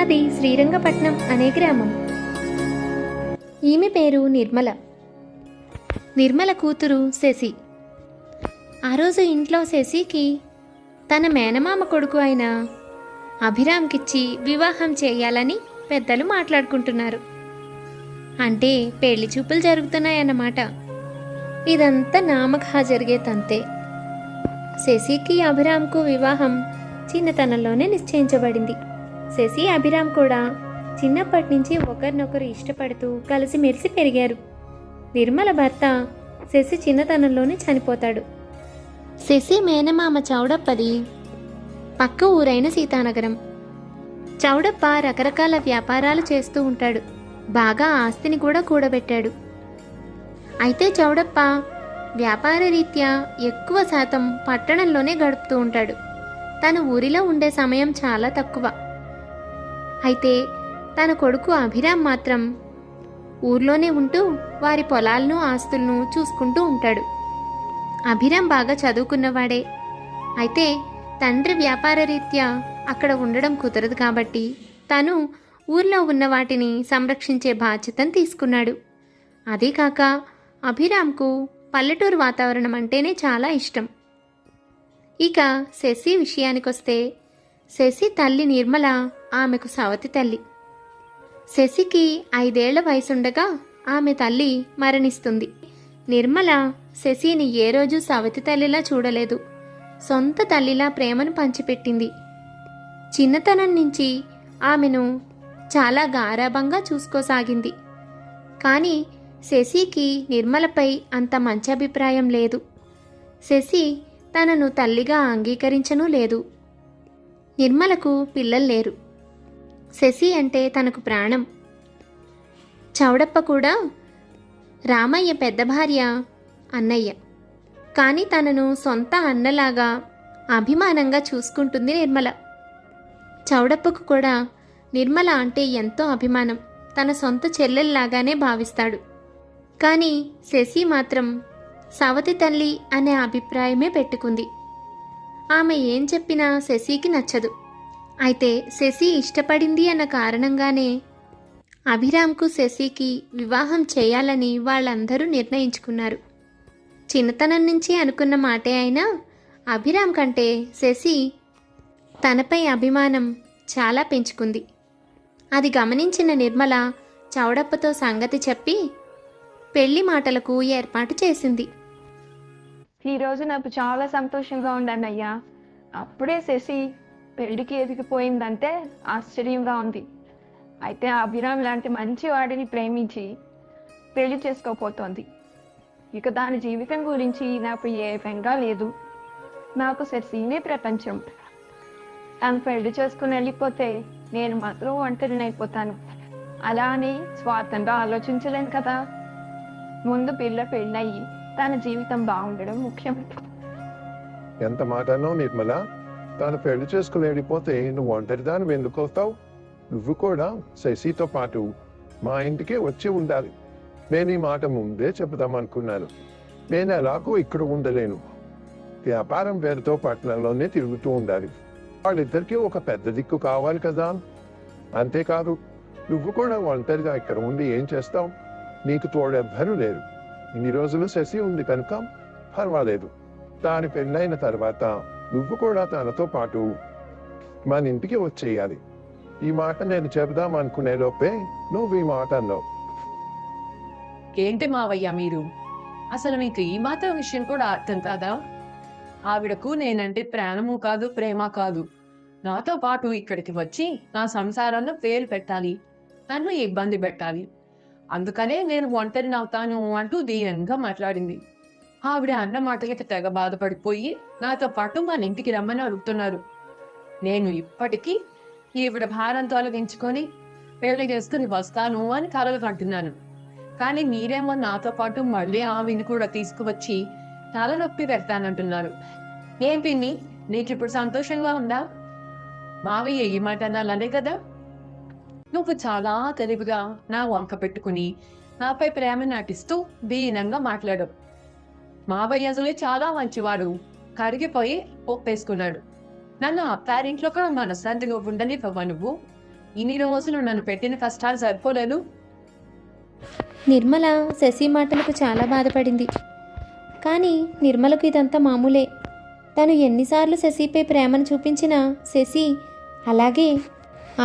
అది శ్రీరంగపట్నం అనే గ్రామం. ఈమె పేరు నిర్మల. నిర్మల కూతురు శశి. ఆ రోజు ఇంట్లో శశికి తన మేనమామ కొడుకు అయిన అభిరామ్కిచ్చి వివాహం చేయాలని పెద్దలు మాట్లాడుకుంటున్నారు. అంటే పెళ్లి చూపులు జరుగుతున్నాయన్నమాట. ఇదంతా నామకహా జరిగే తంతే. శశికి అభిరామ్కు వివాహం చిన్నతనంలోనే నిశ్చయించబడింది. శశి అభిరామ్ కూడా చిన్నప్పటి నుంచి ఒకరినొకరు ఇష్టపడుతూ కలిసిమెలిసి పెరిగారు. నిర్మల భర్త శశి చిన్నతనంలోనే చనిపోతాడు. శశి మేనమామ చౌడప్పది పక్క ఊరైన సీతానగరం. చౌడప్ప రకరకాల వ్యాపారాలు చేస్తూ ఉంటాడు. బాగా ఆస్తిని కూడా కూడబెట్టాడు. అయితే చౌడప్ప వ్యాపార రీత్యా ఎక్కువ శాతం పట్టణంలోనే గడుపుతూ ఉంటాడు. తన ఊరిలో ఉండే సమయం చాలా తక్కువ. అయితే తన కొడుకు అభిరామ్ మాత్రం ఊర్లోనే ఉంటూ వారి పొలాలను ఆస్తులను చూసుకుంటూ ఉంటాడు. అభిరామ్ బాగా చదువుకున్నవాడే. అయితే తండ్రి వ్యాపార రీత్యా అక్కడ ఉండడం కుదరదు కాబట్టి తను ఊర్లో ఉన్న వాటిని సంరక్షించే బాధ్యతను తీసుకున్నాడు. అదీకాక అభిరామ్కు పల్లెటూరు వాతావరణం అంటేనే చాలా ఇష్టం. ఇక శశి విషయానికొస్తే శశి తల్లి నిర్మల ఆమెకు సవతి తల్లి. శశికి 5 ఏళ్ల వయసుండగా ఆమె తల్లి మరణిస్తుంది. నిర్మల శశిని ఏ రోజు సవతి తల్లిలా చూడలేదు. సొంత తల్లిలా ప్రేమను పంచిపెట్టింది. చిన్నతనం నుంచి ఆమెను చాలా గారాబంగా చూసుకోసాగింది. కానీ శశికి నిర్మలపై అంత మంచి అభిప్రాయం లేదు. శశి తనను తల్లిగా అంగీకరించనూ లేదు. నిర్మలకు పిల్లలు లేరు. శశి అంటే తనకు ప్రాణం. చౌడప్ప కూడా రామయ్య పెద్ద భార్య అన్నయ్య. కానీ తనను సొంత అన్నలాగా అభిమానంగా చూసుకుంటుంది నిర్మల. చౌడప్పకు కూడా నిర్మల అంటే ఎంతో అభిమానం. తన సొంత చెల్లెల్లాగానే భావిస్తాడు. కానీ శశి మాత్రం సవతి తల్లి అనే అభిప్రాయమే పెట్టుకుంది. ఆమె ఏం చెప్పినా శశికి నచ్చదు. అయితే శశి ఇష్టపడింది అన్న కారణంగానే అభిరామ్కు శశికి వివాహం చేయాలని వాళ్ళందరూ నిర్ణయించుకున్నారు. చిన్నతనం నుంచి అనుకున్న మాటే అయినా అభిరామ్ కంటే శశి తనపై అభిమానం చాలా పెంచుకుంది. అది గమనించిన నిర్మల చౌడప్పతో సంగతి చెప్పి పెళ్లి మాటలకు ఏర్పాటు చేసింది. ఈరోజు నాకు చాలా సంతోషంగా ఉందన్నయ్యా. అప్పుడే శశి పెళ్లికి ఎదిగిపోయిందంటే ఆశ్చర్యంగా ఉంది. అయితే అభిరామ్ లాంటి మంచి వాడిని ప్రేమించి పెళ్లి చేసుకోపోతోంది. ఇక దాని జీవితం గురించి నాకు ఏ బెంగా లేదు. నాకు శశినే ప్రపంచం. తను పెళ్లి చేసుకుని వెళ్ళిపోతే నేను మాత్రం ఒంటరినైపోతాను. అలా అని స్వార్థంగా ఆలోచించలేను కదా. ముందు పిల్ల పెళ్ళయి తన జీవితం బాగుండడం ముఖ్యం. ఎంత మాటనో నిర్మల. తాను పెళ్లి చేసుకుని వెళ్ళిపోతే నువ్వు ఒంటరిదాన్ని ఎందుకు అవుతావు? నువ్వు కూడా శశితో పాటు మా ఇంటికే వచ్చి ఉండాలి. నేను ఈ మాట ముందే చెబుదామనుకున్నాను. నేను ఎలాగో ఇక్కడ ఉండలేను. వ్యాపారం పేరుతో పట్టణంలోనే తిరుగుతూ ఉండాలి. వాళ్ళిద్దరికీ ఒక పెద్ద దిక్కు కావాలి కదా. అంతేకాదు నువ్వు కూడా ఒంటరిగా ఇక్కడ ఉండి ఏం చేస్తావు? నీకు తోడెవ్వరూ లేరు. ఇన్ని రోజులు శశి ఉంది కనుక పర్వాలేదు. దాని పెళ్ళైన తర్వాత నువ్వు కూడా తనతో పాటు మన ఇంటికి వచ్చేయాలి. ఈ మాట నేను చెబుదాం అనుకునే లోపే నువ్వు ఈ మాట అన్నావు. ఏంటి మావయ్య మీరు? అసలు మీకు ఈ మాత్రం విషయం కూడా అర్థం కాదా? ఆవిడకు నేనంటే ప్రాణము కాదు, ప్రేమ కాదు. నాతో పాటు ఇక్కడికి వచ్చి నా సంసారంలో పేరు పెట్టాలి, నన్ను ఇబ్బంది పెట్టాలి. అందుకనే నేను ఒంటరిని అవుతాను అంటూ దీనంగా మాట్లాడింది. ఆవిడ అన్న మాటలకి తెగ బాధపడిపోయి నాతో పాటు మన ఇంటికి రమ్మని అడుగుతున్నారు. నేను ఇప్పటికీ ఈవిడ భారం తొలగించుకొని పెళ్లి చేసుకుని వస్తాను అని కలలు కంటున్నాను. కానీ మీరేమో నాతో పాటు మళ్ళీ ఆవిని కూడా తీసుకువచ్చి తలనొప్పి పెడతానంటున్నారు. ఏం పిన్ని, నీకు ఇప్పుడు సంతోషంగా ఉందా? మావయ్య ఈ మాట అనాలనే కదా. నువ్వు చాలా తెలివిగా నా వంక పెట్టుకుని నాపై ప్రేమ నటిస్తూ దీనంగా మాట్లాడవు. మావయ్య అసలే చాలా మంచివాడు. కరిగిపోయి ఒప్పేసుకున్నాడు. నన్ను అత్తారింట్లో కూడా మనశ్శాంతిగా ఉండనివ్వవా నువ్వు? ఇన్ని రోజులు నన్ను పెట్టిన కష్టాలు సరిపోలేదు. నిర్మల శశి మాటలకు చాలా బాధపడింది. కానీ నిర్మలకు ఇదంతా మామూలే. తను ఎన్నిసార్లు శశిపై ప్రేమను చూపించినా శశి అలాగే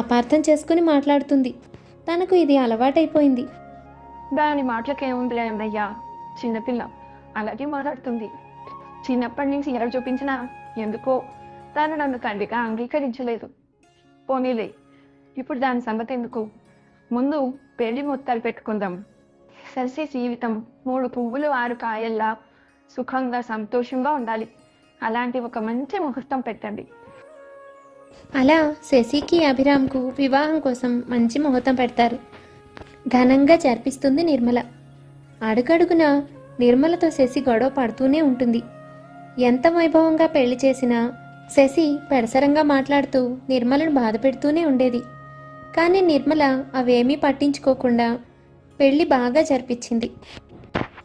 అపార్థం చేసుకుని మాట్లాడుతుంది. తనకు ఇది అలవాటైపోయింది. దాని మాటలకేముందిలే అన్నయ్యా, చిన్నపిల్ల అలాగే మాట్లాడుతుంది. చిన్నప్పటి నుంచి ఎవరు చూపించినా ఎందుకో తను నన్ను తండ్రిగా అంగీకరించలేదు. పోనీలే, ఇప్పుడు దాని సంగతి ఎందుకు, ముందు పెళ్లి మొత్తాలు పెట్టుకుందాం. శశి జీవితం 3 పువ్వులు 6 కాయల్లా సుఖంగా సంతోషంగా ఉండాలి. అలాంటి ఒక మంచి ముహూర్తం పెట్టండి. అలా శశికి అభిరామ్కు వివాహం కోసం మంచి ముహూర్తం పెడతారు. ఘనంగా జరిపిస్తుంది నిర్మల. అడుగడుగున నిర్మలతో శశి గొడవ పడుతూనే ఉంటుంది. ఎంత వైభవంగా పెళ్లి చేసినా శశి పెడసరంగా మాట్లాడుతూ నిర్మలను బాధ పెడుతూనే ఉండేది. కానీ నిర్మల అవేమీ పట్టించుకోకుండా పెళ్లి బాగా జరిపించింది.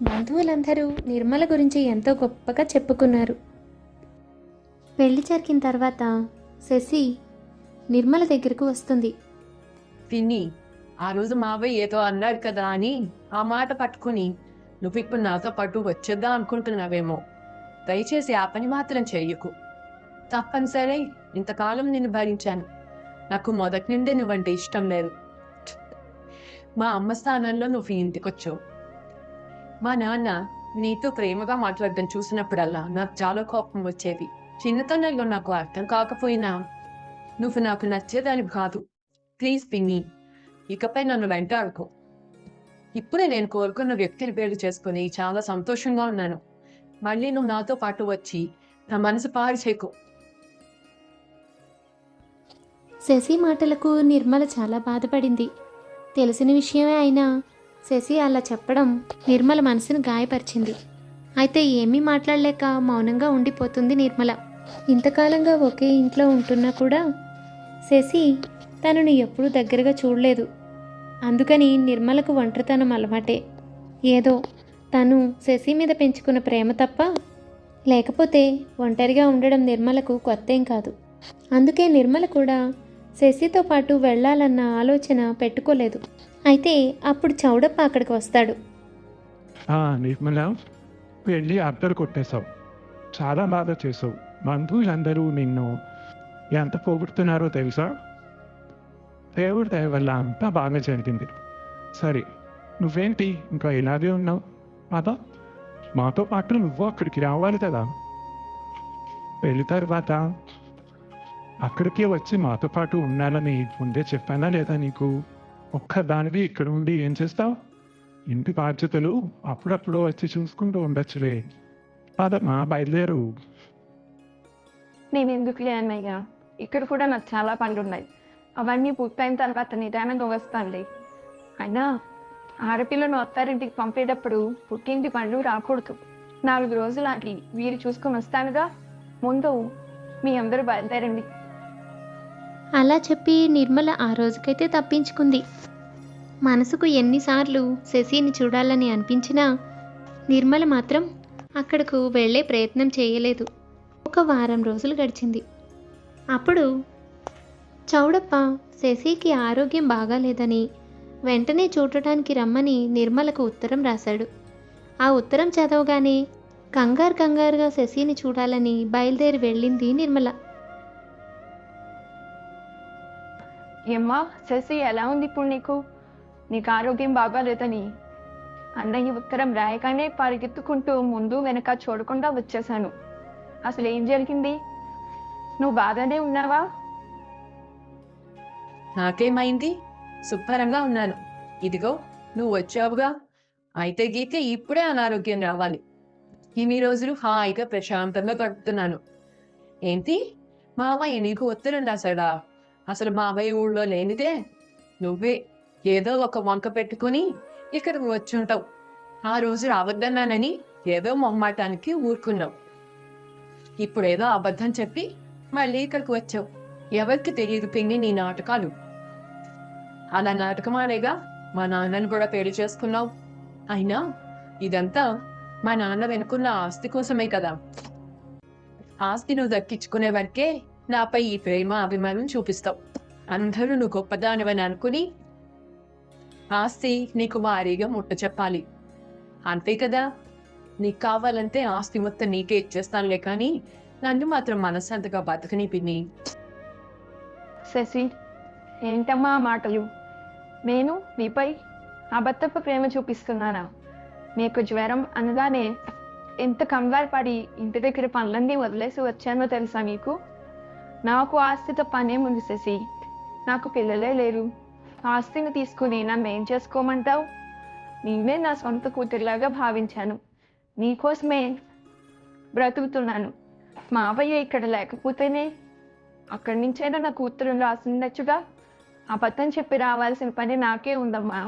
బంధువులందరూ నిర్మల గురించి ఎంతో గొప్పగా చెప్పుకున్నారు. పెళ్లి జరిగిన తర్వాత శశి నిర్మల దగ్గరకు వస్తుంది. పిన్ని, ఆ రోజు మావయ్య ఏదో అన్నాడు కదా అని ఆ మాట పట్టుకుని నువ్వు ఇప్పుడు నాతో పాటు వచ్చేద్దాం అనుకుంటున్నావేమో. దయచేసి ఆ పని మాత్రం చెయ్యకు. తప్పనిసరి ఇంతకాలం నిన్ను భరించాను. నాకు మొదటి నుండి నువ్వంటే ఇష్టం లేదు. మా అమ్మ స్థానంలో నువ్వు ఇంటికొచ్చావు. మా నాన్న నీతో ప్రేమగా మాట్లాడడం చూసినప్పుడల్లా నాకు చాలా కోపం వచ్చేది. చిన్నతనంలో నాకు అర్థం కాకపోయినా నువ్వు నాకు నచ్చేదాని కాదు. ప్లీజ్ పిన్ని, ఇకపై నన్ను వెంటాడుకో. ఇప్పుడే నేను కోరుకున్న వ్యక్తిని పెళ్లి చేసుకుని చాలా సంతోషంగా ఉన్నాను. మళ్ళీ నువ్వు నాతో పాటు వచ్చి నా మనసు పాడు చేయకు. శశి మాటలకు నిర్మల చాలా బాధపడింది. తెలిసిన విషయమే అయినా శశి అలా చెప్పడం నిర్మల మనసును గాయపరిచింది. అయితే ఏమీ మాట్లాడలేక మౌనంగా ఉండిపోతుంది నిర్మల. ఇంతకాలంగా ఒకే ఇంట్లో ఉంటున్నా కూడా శశి తనను ఎప్పుడూ దగ్గరగా చూడలేదు. అందుకని నిర్మలకు ఒంటరితనం అలవాటే. ఏదో తను శశి మీద పెంచుకున్న ప్రేమ తప్ప, లేకపోతే ఒంటరిగా ఉండడం నిర్మలకు కొత్తేం కాదు. అందుకే నిర్మల కూడా శశితో పాటు వెళ్ళాలన్న ఆలోచన పెట్టుకోలేదు. అయితే అప్పుడు చౌడప్ప అక్కడికి వస్తాడు. నిర్మల, వెళ్ళి అద్దరు కొట్టేశావు. చాలా బాగా చేసావు. బంధువులందరూ నిన్ను ఎంత పోగొడుతున్నారో తెలుసా? దేవుడి దయ వల్ల అంతా బాగా జరిగింది. సరే, నువ్వేంటి ఇంకా ఇలాగే ఉన్నావు? అదా మాతో పాటు నువ్వు అక్కడికి రావాలి కదా. పెళ్లి తర్వాత అక్కడికి వచ్చి మాతో పాటు ఉండాలని ముందే చెప్పానా లేదా నీకు? ఒక్కదానివి ఇక్కడ ఉండి ఏం చేస్తావు? ఇంటి బాధ్యతలు అప్పుడప్పుడు వచ్చి చూసుకుంటూ ఉండొచ్చులే. అదమ్మా, బయలుదేరు. నేను ఎందుకులే అన్నయ్య, ఇక్కడ కూడా నాకు చాలా పనులు ఉన్నాయి. అవన్నీ పూర్తయిన తర్వాత నిదానంగా వస్తానులే. అయినా ఆడపిల్లను అత్తారింటికి పంపేటప్పుడు పుట్టింటి పనులు రాకూడదు. 4 రోజులు ఆగి వీరు చూసుకొని వస్తానుగా. ముందు మీ అందరూ బయలుదేరండి. అలా చెప్పి నిర్మల ఆ రోజుకైతే తప్పించుకుంది. మనసుకు ఎన్నిసార్లు శశిని చూడాలని అనిపించినా నిర్మల మాత్రం అక్కడకు వెళ్ళే ప్రయత్నం చేయలేదు. ఒక వారం రోజులు గడిచింది. అప్పుడు చౌడప్ప శశికి ఆరోగ్యం బాగాలేదని వెంటనే చూడటానికి రమ్మని నిర్మలకు ఉత్తరం రాశాడు. ఆ ఉత్తరం చదవగానే కంగారుగా శశిని చూడాలని బయలుదేరి వెళ్ళింది నిర్మల. ఏమ్మా శశి, ఎలా ఉంది ఇప్పుడు నీకు? నీకు ఆరోగ్యం బాగాలేదని అన్నయ్య ఉత్తరం రాయగానే పరిగెత్తుకుంటూ ముందు వెనక చూడకుండా వచ్చేసాను. అసలు ఏం జరిగింది? నువ్వు బాగానే ఉన్నావా? నాకేమైంది? శుభ్రంగా ఉన్నాను. ఇదిగో నువ్వు వచ్చావుగా. అయితే గీతే ఇప్పుడే అనారోగ్యం రావాలి. ఇన్ని రోజులు హాయిగా ప్రశాంతంగా గడుపుతున్నాను. ఏంటి, మావయ్య నీకు ఉత్తరం రాశాడా? అసలు మావయ్య ఊళ్ళో లేనిదే నువ్వే ఏదో ఒక వంక పెట్టుకుని ఇక్కడికి వచ్చుంటావు. ఆ రోజు రావద్దన్నానని ఏదో మొహమాటానికి ఊరుకున్నావు. ఇప్పుడేదో అబద్ధం చెప్పి మళ్ళీ ఇక్కడికి వచ్చావు. ఎవరికి తెలియదు పిన్ని నీ నాటకాలు. అలా నాటకమానేగా మా నాన్నని కూడా పెళ్లి చేసుకున్నావు. అయినా ఇదంతా మా నాన్న వెనుకున్న ఆస్తి కోసమే కదా. ఆస్తి నువ్వు దక్కించుకునే వరకే నాపై ఈ ప్రేమ అభిమానం చూపిస్తావు. అందరూ నువ్వు గొప్పదానివని అనుకుని ఆస్తి నీకు భారీగా ముట్ట చెప్పాలి. అంతే కదా? నీకు కావాలంటే ఆస్తి మొత్తం నీకే ఇచ్చేస్తానులే, కానీ నన్ను మాత్రం మనశ్శాంతిగా బతకని పిన్ని. శశి, ఏంటమ్మా ఆ మాటలు? నేను నీపై అబద్ధపు ప్రేమ చూపిస్తున్నానా? నీకు జ్వరం అనగానే ఎంత కంగారు పడి ఇంటి దగ్గర పనులన్నీ వదిలేసి వచ్చానో తెలుసా మీకు? నాకు ఆస్తితో పనేముంది శశి? నాకు పిల్లలే లేరు. ఆస్తిని తీసుకుని నన్ను ఏం చేసుకోమంటావు? నీవే నా సొంత కూతురిలాగా భావించాను. నీకోసమే బ్రతుకుతున్నాను. మావయ్య ఇక్కడ లేకపోతేనే అక్కడి నుంచైనా నా కూతురు రాసిండొచ్చుగా. అబద్ధం చెప్పి రావాల్సిన పని నాకే ఉందమ్మా.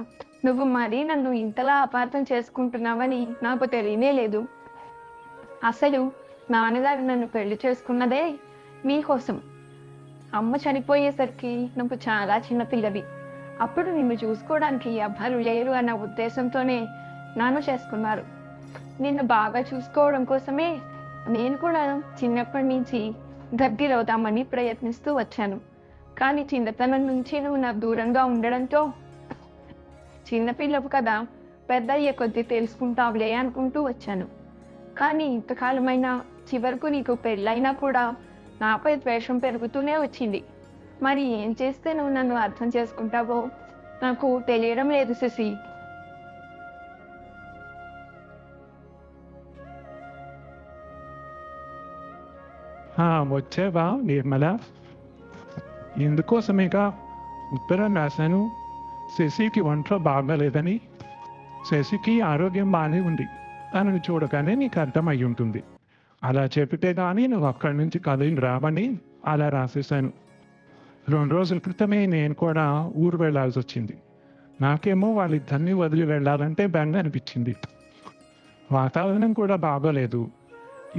నువ్వు మరీ నన్ను ఇంతలా అపార్థం చేసుకుంటున్నావని నాకు తెలియనే లేదు. అసలు నాన్నగారు నన్ను పెళ్లి చేసుకున్నదే మీకోసం. అమ్మ చనిపోయేసరికి నువ్వు చాలా చిన్నపిల్లవి. అప్పుడు నిన్ను చూసుకోవడానికి ఎవ్వరు లేరు అన్న ఉద్దేశంతోనే నన్ను చేసుకున్నారు. నిన్ను బాగా చూసుకోవడం కోసమే నేను కూడా చిన్నప్పటి నుంచి దగ్గరవుతామని ప్రయత్నిస్తూ వచ్చాను. కానీ చిన్నతనం నుంచి నువ్వు నాకు దూరంగా ఉండడంతో చిన్నపిల్లవు కదా, పెద్ద అయ్యే కొద్దీ తెలుసుకుంటావులే అనుకుంటూ వచ్చాను. కానీ ఇంతకాలమైనా చివరకు నీకు పెళ్ళైనా కూడా నాపై ద్వేషం పెరుగుతూనే వచ్చింది. మరి ఏం చేస్తే నువ్వు నన్ను అర్థం చేసుకుంటావో నాకు తెలియడం లేదు శశి. వచ్చావా నిర్మల? ఇందుకోసమేగా ఉత్తరం రాశాను. శశికి ఒంట్లో బాగాలేదని. శశికి ఆరోగ్యం బాగానే ఉంది. తనను చూడగానే నీకు అర్థమై ఉంటుంది. అలా చెబితే కానీ నువ్వు అక్కడి నుంచి కదిలి రావని అలా రాసేసాను. 2 రోజుల క్రితమే నేను కూడా ఊరు వెళ్ళాల్సి వచ్చింది. నాకేమో వాళ్ళిద్దరిని వదిలి వెళ్ళాలంటే బెంగ అనిపించింది. వాతావరణం కూడా బాగోలేదు.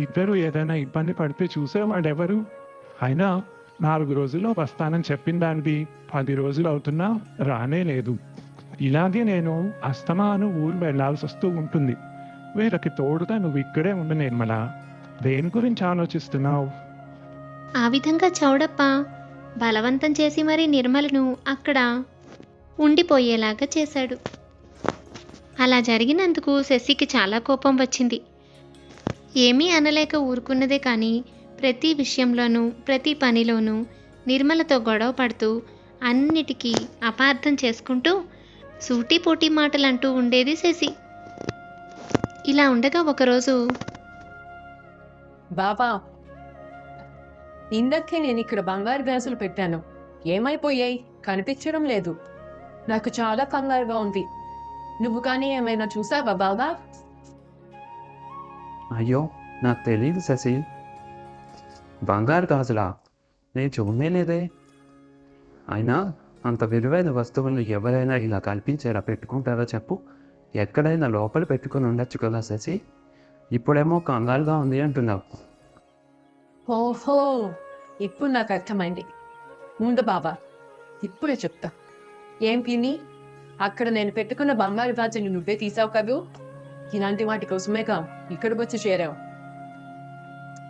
ఇద్దరు ఏదైనా ఇబ్బంది పడితే చూసేవాడెవరు? అయినా 4 రోజుల్లో వస్తానని చెప్పిన దానిది 10 రోజులు అవుతున్నా రానే లేదు. ఇలాగే నేను అస్తమాను ఊరు వెళ్ళాల్సి వస్తూ ఉంటుంది. వీళ్ళకి తోడుగా నువ్వు ఇక్కడే ఉండు నిర్మల. దేని గురించి ఆలోచిస్తున్నావు? ఆ విధంగా చౌడప్ప బలవంతం చేసి మరీ నిర్మలను అక్కడ ఉండిపోయేలాగా చేశాడు. అలా జరిగినందుకు శశికి చాలా కోపం వచ్చింది. ఏమీ అనలేక ఊరుకున్నదే కానీ ప్రతి విషయంలోనూ ప్రతి పనిలోనూ నిర్మలతో గొడవ పడుతూ అన్నిటికీ అపార్థం చేసుకుంటూ సూటిపోటీ మాటలు అంటూ ఉండేది శశి. ఇలా ఉండగా ఒకరోజు, బాబా, ఇందక్కే నేను ఇక్కడ బంగారు గ్లాసులు పెట్టాను, ఏమైపోయాయి? కనిపించడం లేదు. నాకు చాలా కంగారుగా ఉంది. నువ్వు కానీ ఏమైనా చూసావా బాబా? అయ్యో, నాకు తెలియదు శశి. బంగారు గాజులా? నేను చూడనే లేదే. అయినా అంత విలువైన వస్తువులను ఎవరైనా ఇలా కల్పించేలా పెట్టుకుంటారో చెప్పు? ఎక్కడైనా లోపల పెట్టుకుని ఉండొచ్చు కదా శశి. ఇప్పుడేమో కంగారుగా ఉంది అంటున్నావు. ఓహో, ఇప్పుడు నాకు అర్థమైంది. ముందు బాబా, ఇప్పుడే చెప్తా. ఏం పిన్ని, అక్కడ నేను పెట్టుకున్న బంగారు గాజులు నువ్వే తీసావు కదూ? ఇలాంటి వాటి కోసమేగా ఇక్కడికి వచ్చి చేరావు.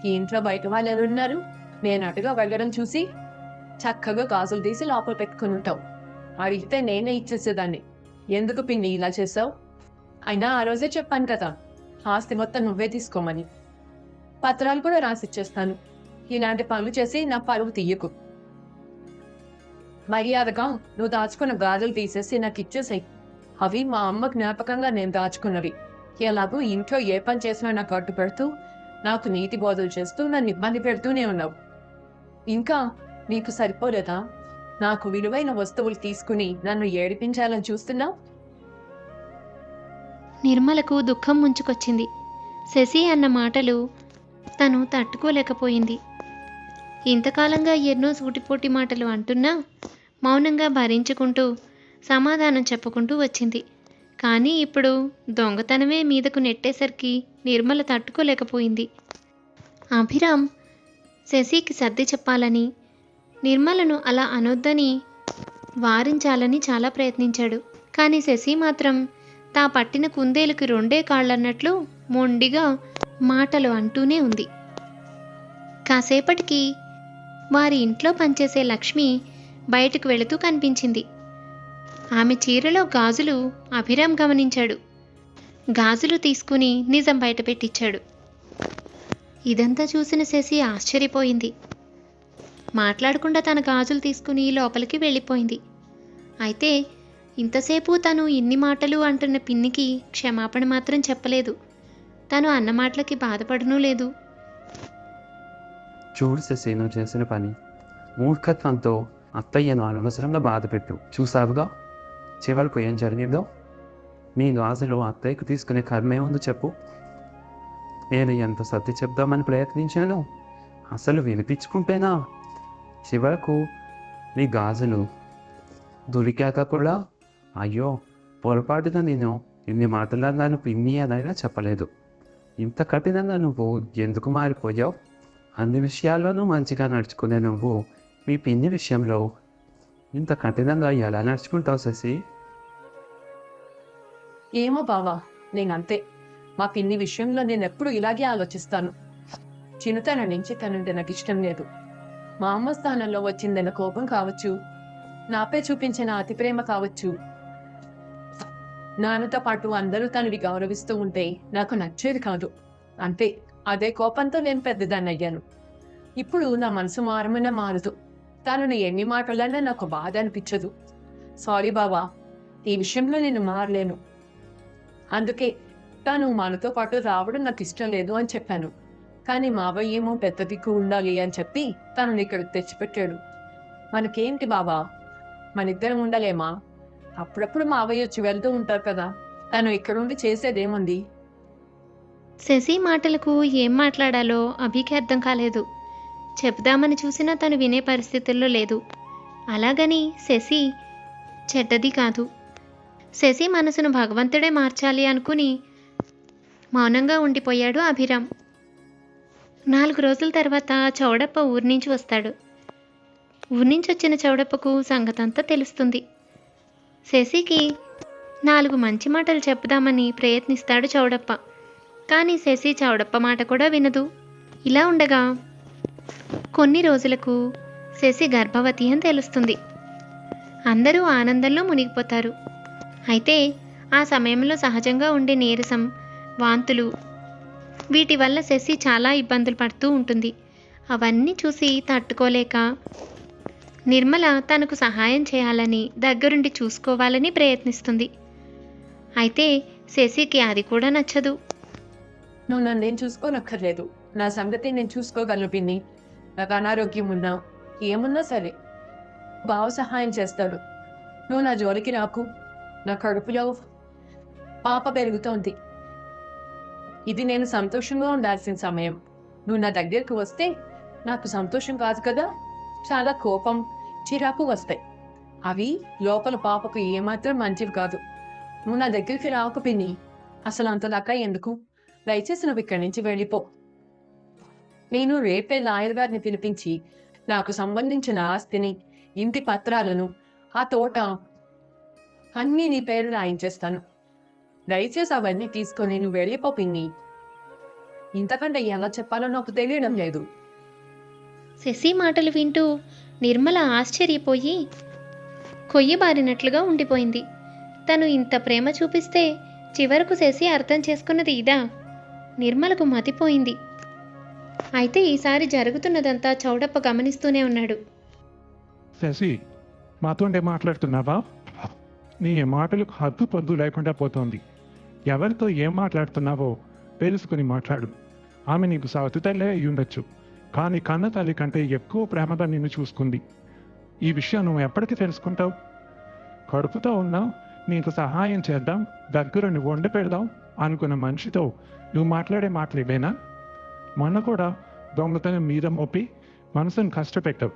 ఈ ఇంట్లో బయట వాళ్ళు ఎవరున్నారు? నేను అటుగా వెళ్ళడం చూసి చక్కగా గాజులు తీసి లోపల పెట్టుకుని ఉంటావు. అడిగితే నేనే ఇచ్చేసేదాన్ని. ఎందుకు పిన్ని ఇలా చేసావు? అయినా ఆ రోజే చెప్పాను కదా, ఆస్తి మొత్తం నువ్వే తీసుకోమని. పత్రాలు కూడా రాసిచ్చేస్తాను. ఇలాంటి పనులు చేసి నా పరువు తీయకు. మర్యాదగా నువ్వు దాచుకున్న గాజులు తీసేసి నాకు ఇచ్చేసాయి. అవి మా అమ్మ జ్ఞాపకంగా నేను దాచుకున్నవి. ఎలాగూ ఇంట్లో ఏ పని చేసినా నాకు అడ్డు పెడుతూ, నాకు నీతి బోధలు చేస్తూ నన్ను ఇబ్బంది పెడుతూనే ఉన్నావు. ఇంకా నీకు సరిపోలేదా నాకు విలువైన వస్తువులు తీసుకుని నన్ను ఏడిపించాలని చూస్తున్నావు? నిర్మలకు దుఃఖం ముంచుకొచ్చింది. శశి అన్న మాటలు తను తట్టుకోలేకపోయింది. ఇంతకాలంగా ఎన్నో సూటిపోటి మాటలు అంటున్నా మౌనంగా భరించుకుంటూ సమాధానం చెప్పుకుంటూ వచ్చింది. కానీ ఇప్పుడు దొంగతనమే మీదకు నెట్టేసరికి నిర్మల తట్టుకోలేకపోయింది. అభిరామ్ శశికి సర్ది చెప్పాలని, నిర్మలను అలా అనొద్దని వారించాలని చాలా ప్రయత్నించాడు. కానీ శశి మాత్రం తా పట్టిన కుందేలుకి 2 కాళ్ళన్నట్లు మొండిగా మాటలు అంటూనే ఉంది. కాసేపటికి వారి ఇంట్లో పనిచేసే లక్ష్మి బయటకు వెళుతూ కనిపించింది. ఆమె చీరలో గాజులు అభిరామ్ గమనించాడు. గాజులు తీసుకుని నిజం బయటపెట్టించాడు. ఇదంతా చూసిన శశి ఆశ్చర్యపోయింది. మాట్లాడకుండా తన గాజులు తీసుకుని లోపలికి వెళ్ళిపోయింది. అయితే ఇంతసేపు తను ఇన్ని మాటలు అంటున్న పిన్నికి క్షమాపణ మాత్రం చెప్పలేదు. తను అన్న మాటలకి బాధపడనూ లేదు. చూడు శశి, నువ్వు చేసిన పని మూర్ఖత్వంతో అత్తయ్యను అనవసరంగా బాధపెట్టు. చూసావుగా చివరకు ఏం జరిగిందో? నీ గాజులు అత్తయ్యకు తీసుకునే కర్మే ఉంది చెప్పు. నేను ఎంత సర్ది చెప్దామని ప్రయత్నించాను, అసలు వినిపించుకుంటేనా? చివరకు నీ గాజులు దొరికాక కూడా అయ్యో పొరపాటుగా నేను ఇన్ని మాటలన్నాను పిన్ని అనైనా చెప్పలేదు. ఇంత కఠినంగా నువ్వు ఎందుకు మారిపోయావు? అన్ని విషయాల్లోనూ మంచిగా నడుచుకునే నువ్వు మీ పిన్ని విషయంలో ఇంత కఠినంగా ఎలా నడుచుకుంటావు శశి? ఏమో బావా, నేనంతే. మా పిన్ని విషయంలో నేను ఎప్పుడు ఇలాగే ఆలోచిస్తాను. చిన్నతనం నుంచి తనంటే నాకు ఇష్టం లేదు. మా అమ్మ స్థానంలో వచ్చిందన్న కోపం కావచ్చు, నాపై చూపించిన అతి ప్రేమ కావచ్చు. నాన్నతో పాటు అందరూ తనని గౌరవిస్తూ ఉంటే నాకు నచ్చేది కాదు. అంతే, అదే కోపంతో నేను పెద్దదాన్ని అయ్యాను. ఇప్పుడు నా మనసు మారమన్నా మారదు. తనని ఎన్ని మాటలన్నా నాకు బాధ అనిపించదు. సారీ బావా, ఈ విషయంలో నేను మారలేను. అందుకే తను మనతో పాటు రావడం నాకు ఇష్టం లేదు అని చెప్పాను. కానీ మావయ్య ఏమో పెద్ద దిక్కు ఉండాలి అని చెప్పి తనని ఇక్కడికి తెచ్చిపెట్టాడు. మనకేంటి బావా, మనిద్దరం ఉండలేమా? అప్పుడప్పుడు మావయ్య వచ్చి వెళ్తూ ఉంటారు కదా, తను ఇక్కడుండి చేసేదేముంది? శశి మాటలకు ఏం మాట్లాడాలో అభికి అర్థం కాలేదు. చెప్దామని చూసినా తను వినే పరిస్థితుల్లో లేదు. అలాగని శశి చెడ్డది కాదు. శశి మనసును భగవంతుడే మార్చాలి అనుకుని మౌనంగా ఉండిపోయాడు అభిరామ్. 4 రోజుల తర్వాత చౌడప్ప ఊరి నుంచి వస్తాడు. ఊరి నుంచి వచ్చిన చౌడప్పకు సంగతంతా తెలుస్తుంది. శశికి 4 మంచి మాటలు చెప్దామని ప్రయత్నిస్తాడు చౌడప్ప. కానీ శశి చౌడప్ప మాట కూడా వినదు. ఇలా ఉండగా కొన్ని రోజులకు శశి గర్భవతి అని తెలుస్తుంది. అందరూ ఆనందంలో మునిగిపోతారు. అయితే ఆ సమయంలో సహజంగా ఉండే నీరసం, వాంతులు, వీటి వల్ల శశి చాలా ఇబ్బందులు పడుతూ ఉంటుంది. అవన్నీ చూసి తట్టుకోలేక నిర్మల తనకు సహాయం చేయాలని, దగ్గరుండి చూసుకోవాలని ప్రయత్నిస్తుంది. అయితే శశికి అది కూడా నచ్చదు. నువ్వు నన్నేం చూసుకోనక్కర్లేదు. నా సంగతి నేను చూసుకోగలను పిన్ని. నాకు అనారోగ్యం ఉన్నా ఏమున్నా సరే బావ సహాయం చేస్తాడు. నువ్వు నా జోలికి రాకు. నా కడుపులో పాప పెరుగుతోంది. ఇది నేను సంతోషంగా ఉండాల్సిన సమయం. నువ్వు నా దగ్గరికి వస్తే నాకు సంతోషం కాదు కదా, చాలా కోపం, చిరాకు వస్తాయి. అవి లోపల పాపకు ఏమాత్రం మంచివి కాదు. నువ్వు నా దగ్గరికి రాకు పిన్ని. అసలు అంతదాకా ఎందుకు? దయచేసి నువ్వు ఇక్కడి నుంచి వెళ్ళిపో. నేను రేపే లాయర్ గారిని పిలిపించి నాకు సంబంధించిన ఆస్తిని, ఇంటి పత్రాలను, ఆ తోట అన్నీ నీ పేరు రాయించేస్తాను. దయచేసి అవన్నీ తీసుకొని నువ్వు వెళ్ళిపో పిన్ని. ఇంతకంటే ఎలా చెప్పాలో నాకు తెలియడం లేదు. శశి మాటలు వింటూ నిర్మల ఆశ్చర్యపోయి కొయ్యబారినట్లుగా ఉండిపోయింది. తను ఇంత ప్రేమ చూపిస్తే చివరకు శశి అర్థం చేసుకున్నది ఇదా? నిర్మలకు మతిపోయింది. అయితే ఈసారి జరుగుతున్నదంతా చౌడప్ప గమనిస్తూనే ఉన్నాడు. శశి, మాతోండే మాట్లాడుతున్నావా? నీ మాటలకు హద్దు పొద్దు లేకుండా పోతోంది. ఎవరితో ఏం మాట్లాడుతున్నావో తెలుసుకుని మాట్లాడు. ఆమె నీకు సవతి తల్లే అయి ఉండొచ్చు, కానీ కన్న తల్లి కంటే ఎక్కువ ప్రేమగా నిన్ను చూసుకుంది. ఈ విషయం నువ్వు ఎప్పటికీ తెలుసుకుంటావు? కడుపుతో ఉన్నా నీకు సహాయం చేద్దాం, దగ్గరుని వండి పెడదాం అనుకున్న మనిషితో నువ్వు మాట్లాడే మాటలు ఇవేనా? మొన్న కూడా దొంగతనం మీద మోపి మనసును కష్టపెట్టావు.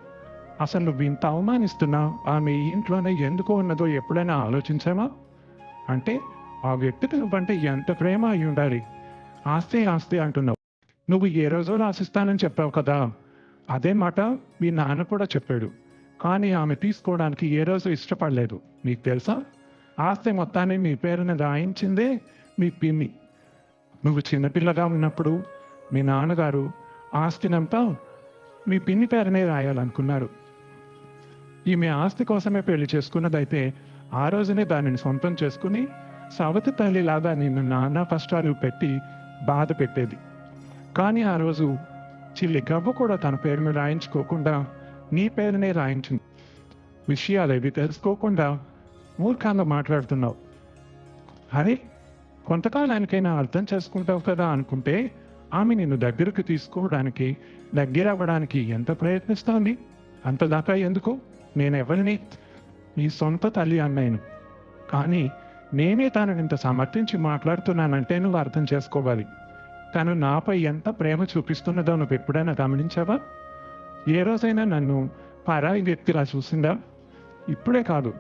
అసలు నువ్వు ఇంత అవమానిస్తున్నావు ఆమె ఈ ఇంట్లోనే ఎందుకు ఉన్నదో ఎప్పుడైనా ఆలోచించావా? అంటే ఆ వ్యక్తికి నువ్వంటే ఎంత ప్రేమ అయి ఉండాలి. ఆస్తి ఆస్తి అంటున్నావు. నువ్వు ఏ రోజో రాసిస్తానని చెప్పావు కదా, అదే మాట మీ నాన్న కూడా చెప్పాడు. కానీ ఆమె తీసుకోవడానికి ఏ రోజు ఇష్టపడలేదు. నీకు తెలుసా? ఆస్తి మొత్తాన్ని మీ పేరున రాయించిందే మీ పిన్ని. నువ్వు చిన్నపిల్లగా ఉన్నప్పుడు మీ నాన్నగారు ఆస్తినంతా మీ పిన్ని పేరునే రాయాలనుకున్నారు. ఈమె ఆస్తి కోసమే పెళ్లి చేసుకున్నదైతే ఆ రోజునే దానిని సొంతం చేసుకుని సవతి తల్లిలాగా నిన్ను నానా కష్టాలు పెట్టి బాధ పెట్టేది. కానీ ఆ రోజు చిల్లి గవ్వ కూడా తన పేరును రాయించుకోకుండా నీ పేరునే రాయించింది. విషయాలేవి తెలుసుకోకుండా మూర్ఖంగా మాట్లాడుతున్నావు. అరే, కొంతకాలానికైనా అర్థం చేసుకుంటావు కదా అనుకుంటే ఆమె నిన్ను దగ్గరకు తీసుకోవడానికి, దగ్గర అవ్వడానికి ఎంత ప్రయత్నిస్తోంది? అంతదాకా ఎందుకు? నేనెవరిని? నీ సొంత తల్లి అన్నయ్యను. కానీ నేనే తనని ఇంత సమర్థించి మాట్లాడుతున్నానంటే నువ్వు అర్థం చేసుకోవాలి. తను నాపై ఎంత ప్రేమ చూపిస్తున్నదో నువ్వు ఎప్పుడైనా గమనించావా? ఏ రోజైనా నన్ను పరాయి వ్యక్తిలా చూసిందా? ఇప్పుడే కాదు,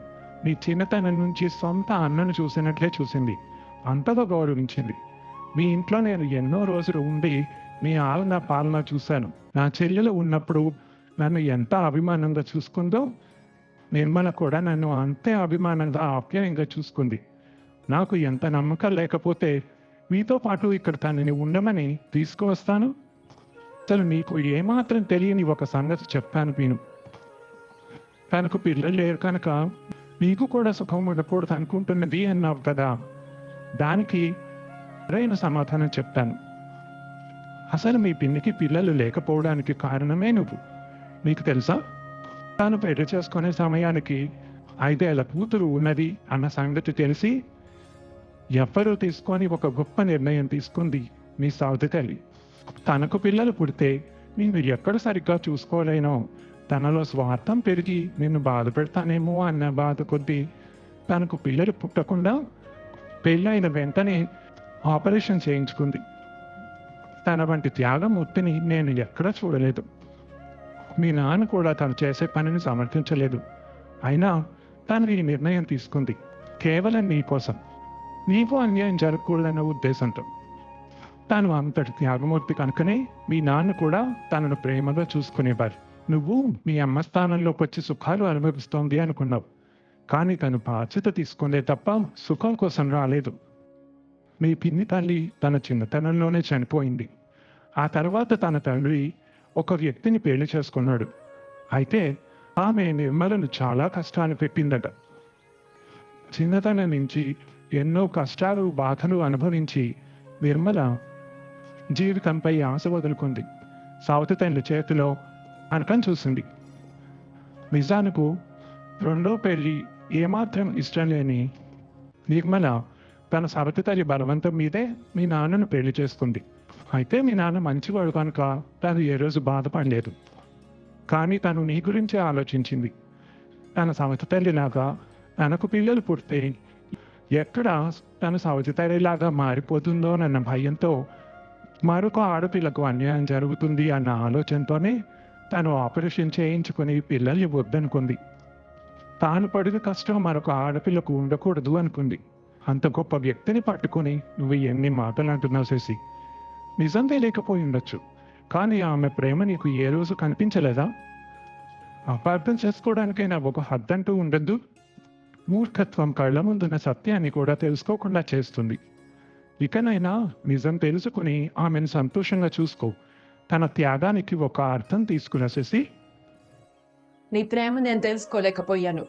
నీ చిన్నతనం నుంచి సొంత అన్నను చూసినట్లే చూసింది. అంతగా గౌరవించింది. మీ ఇంట్లో నేను ఎన్నో రోజులు ఉండి మీ ఆలన పాలన చూశాను. నా చెల్లెలు ఉన్నప్పుడు నన్ను ఎంత అభిమానంగా చూసుకుందో నిర్మల కూడా నన్ను అంతే అభిమానంగా ఆప్యాయంగా చూసుకుంది. నాకు ఎంత నమ్మకం లేకపోతే మీతో పాటు ఇక్కడ తనని ఉండమని తీసుకువస్తాను. అసలు నీకు ఏమాత్రం తెలియని ఒక సంగతి చెప్పాను విను. తనకు పిల్లలు లేరు కనుక నీకు కూడా సుఖం ఉండకూడదు అనుకుంటున్నది అన్నావు కదా. దానికి సరైన సమాధానం చెప్తాను. అసలు మీ పిన్నికి పిల్లలు లేకపోవడానికి కారణమే నువ్వు. నీకు తెలుసా, తాను పెళ్లి చేసుకునే సమయానికి 5 ఏళ్ల కూతురు ఉన్నది అన్న సంగతి తెలిసి ఎవ్వరూ తీసుకొని ఒక గొప్ప నిర్ణయం తీసుకుంది మీ సౌతి తల్లి. తనకు పిల్లలు పుడితే నిన్ను ఎక్కడ సరిగ్గా చూసుకోలేనో, తనలో స్వార్థం పెరిగి నిన్ను బాధ పెడతానేమో అన్న బాధ కొద్దీ తనకు పిల్లలు పుట్టకుండా పెళ్ళైన వెంటనే ఆపరేషన్ చేయించుకుంది. తన వంటి త్యాగమూర్తిని నేను ఎక్కడా చూడలేదు. మీ నాన్న కూడా తను చేసే పనిని సమర్థించలేదు. అయినా తను ఈ నిర్ణయం తీసుకుంది కేవలం నీ కోసం. నీకు అన్యాయం జరగకూడదన్న ఉద్దేశంతో. తాను అంతటి త్యాగమూర్తి కనుకనే మీ నాన్న కూడా తనను ప్రేమగా చూసుకునేవారు. నువ్వు మీ అమ్మ స్థానంలోకి వచ్చి సుఖాలు అనుభవిస్తోంది అనుకున్నావు. కానీ తను బాధ్యత తీసుకుందే తప్ప సుఖం కోసం రాలేదు. మీ పిన్ని తల్లి తన చిన్నతనంలోనే చనిపోయింది. ఆ తర్వాత తన తండ్రి ఒక వ్యక్తిని పెళ్లి చేసుకున్నాడు. అయితే ఆమె నిర్మలను చాలా కష్టాలు పెట్టిందట. చిన్నతనం నుంచి ఎన్నో కష్టాలు బాధలు అనుభవించి నిర్మల జీవితంపై ఆశ వదులుకుంది. సౌతి తల్లి చేతిలో అనకం చూసింది. నిజానికి రెండో పెళ్లి ఏమాత్రం ఇష్టం లేని నిర్మల తన సవతి తల్లి బలవంతం మీదే మీ నాన్నను పెళ్లి చేసుకుంది. అయితే మీ నాన్న మంచివాడు కనుక తను ఏ రోజు బాధపడలేదు. కానీ తను నీ గురించి ఆలోచించింది. తన సవతి తల్లిలాగా తనకు పిల్లలు పుడితే ఎక్కడ తన సవతి తల్లిలాగా మారిపోతుందోనన్న భయంతో మరొక ఆడపిల్లకు అన్యాయం జరుగుతుంది అన్న ఆలోచనతోనే తను ఆపరేషన్ చేయించుకుని పిల్లల్ని వద్దనుకుంది. తాను పడిన కష్టం మరొక ఆడపిల్లకు ఉండకూడదు అనుకుంది. అంత గొప్ప వ్యక్తిని పట్టుకుని నువ్వు ఎన్ని మాటలు అంటున్నావు శశి? నిజం తెలియకపోయి ఉండొచ్చు, కానీ ఆమె ప్రేమ నీకు ఏ రోజు కనిపించలేదా? అపార్థం చేసుకోవడానికైనా ఒక హద్దంటూ ఉండద్దు. మూర్ఖత్వం కళ్ళ ముందున్న సత్యాన్ని కూడా తెలుసుకోకుండా చేస్తుంది. ఇకనైనా నిజం తెలుసుకుని ఆమెను సంతోషంగా చూసుకో. తన త్యాగానికి ఒక అర్థం తీసుకున్న శశి. నీ ప్రేమ నేను తెలుసుకోలేకపోయాను.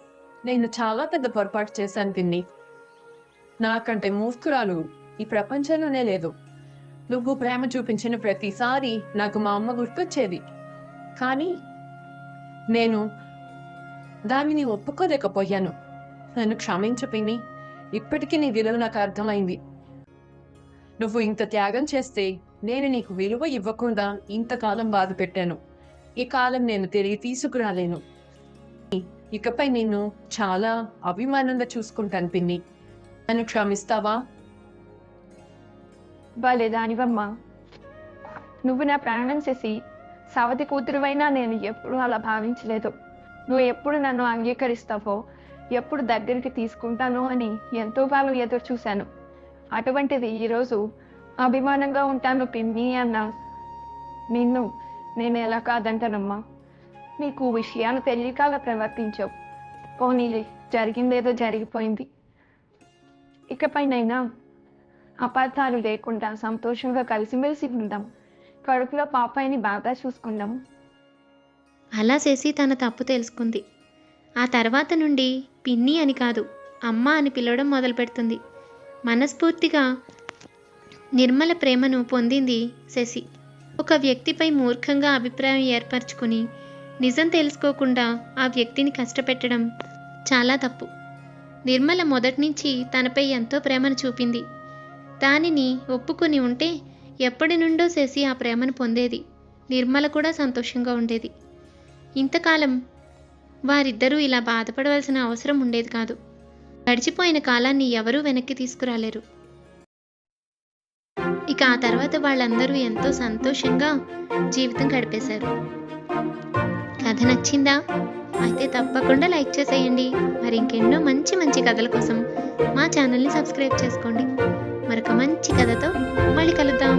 నేను చాలా పెద్ద పొరపాటు చేశాను పిన్ని. నాకంటే మూర్ఖురాలు ఈ ప్రపంచంలోనే లేదు. నువ్వు ప్రేమ చూపించిన ప్రతిసారి నాకు మా అమ్మ గుర్తొచ్చేది. కానీ నేను దానిని ఒప్పుకోలేకపోయాను. నన్ను క్షమించు పిన్ని. ఇప్పటికీ నీ విలువ నాకు అర్థమైంది. నువ్వు ఇంత త్యాగం చేస్తే నేను నీకు విలువ ఇవ్వకుండా ఇంతకాలం బాధ పెట్టాను. ఈ కాలం నేను తిరిగి తీసుకురాలేను. ఇకపై నేను చాలా అభిమానంగా చూసుకుంటాను పిన్ని. నన్ను క్షమిస్తావా? భలే దానివమ్మా. నువ్వు నా ప్రాణం చేసి సవతి కూతురువైనా నేను ఎప్పుడూ అలా భావించలేదు. నువ్వు ఎప్పుడు నన్ను అంగీకరిస్తావో, ఎప్పుడు దగ్గరికి తీసుకుంటానో అని ఎంతో కాలం ఎదురు చూశాను. అటువంటిది ఈరోజు అభిమానంగా ఉంటాను పిన్ని అన్నా. నిన్ను నేను ఎలా కాదంటానమ్మా? నీకు విషయాలు తెలియక అలా ప్రవర్తించావు. పోనీలే, జరిగిందేదో జరిగిపోయింది. ఇకపైనైనా అపార్థాలు లేకుండా సంతోషంగా కలిసిమెలిసి ఉందాం. కడుపులో పాపాయిని బాగా చూసుకుందాం. అలా చేసి తన తప్పు తెలుసుకుంది. ఆ తర్వాత నుండి పిన్ని అని కాదు, అమ్మ అని పిలవడం మొదలుపెడుతుంది. మనస్ఫూర్తిగా నిర్మల ప్రేమను పొందింది శశి. ఒక వ్యక్తిపై మూర్ఖంగా అభిప్రాయం ఏర్పరచుకుని నిజం తెలుసుకోకుండా ఆ వ్యక్తిని కష్టపెట్టడం చాలా తప్పు. నిర్మల మొదటి నుంచి తనపై ఎంతో ప్రేమను చూపింది. దానిని ఒప్పుకొని ఉంటే ఎప్పటి నుండో శశి ఆ ప్రేమను పొందేది. నిర్మల కూడా సంతోషంగా ఉండేది. ఇంతకాలం వారిద్దరూ ఇలా బాధపడవలసిన అవసరం ఉండేది కాదు. గడిచిపోయిన కాలాన్ని ఎవరూ వెనక్కి తీసుకురాలేరు. ఇక ఆ తర్వాత వాళ్ళందరూ ఎంతో సంతోషంగా జీవితం గడిపేశారు. కథ నచ్చిందా? అయితే తప్పకుండా లైక్ చేసేయండి. మరి ఇంకెన్నో మంచి మంచి కథల కోసం మా ఛానల్ని సబ్స్క్రైబ్ చేసుకోండి. మరొక మంచి కథతో మళ్ళీ కలుద్దాం.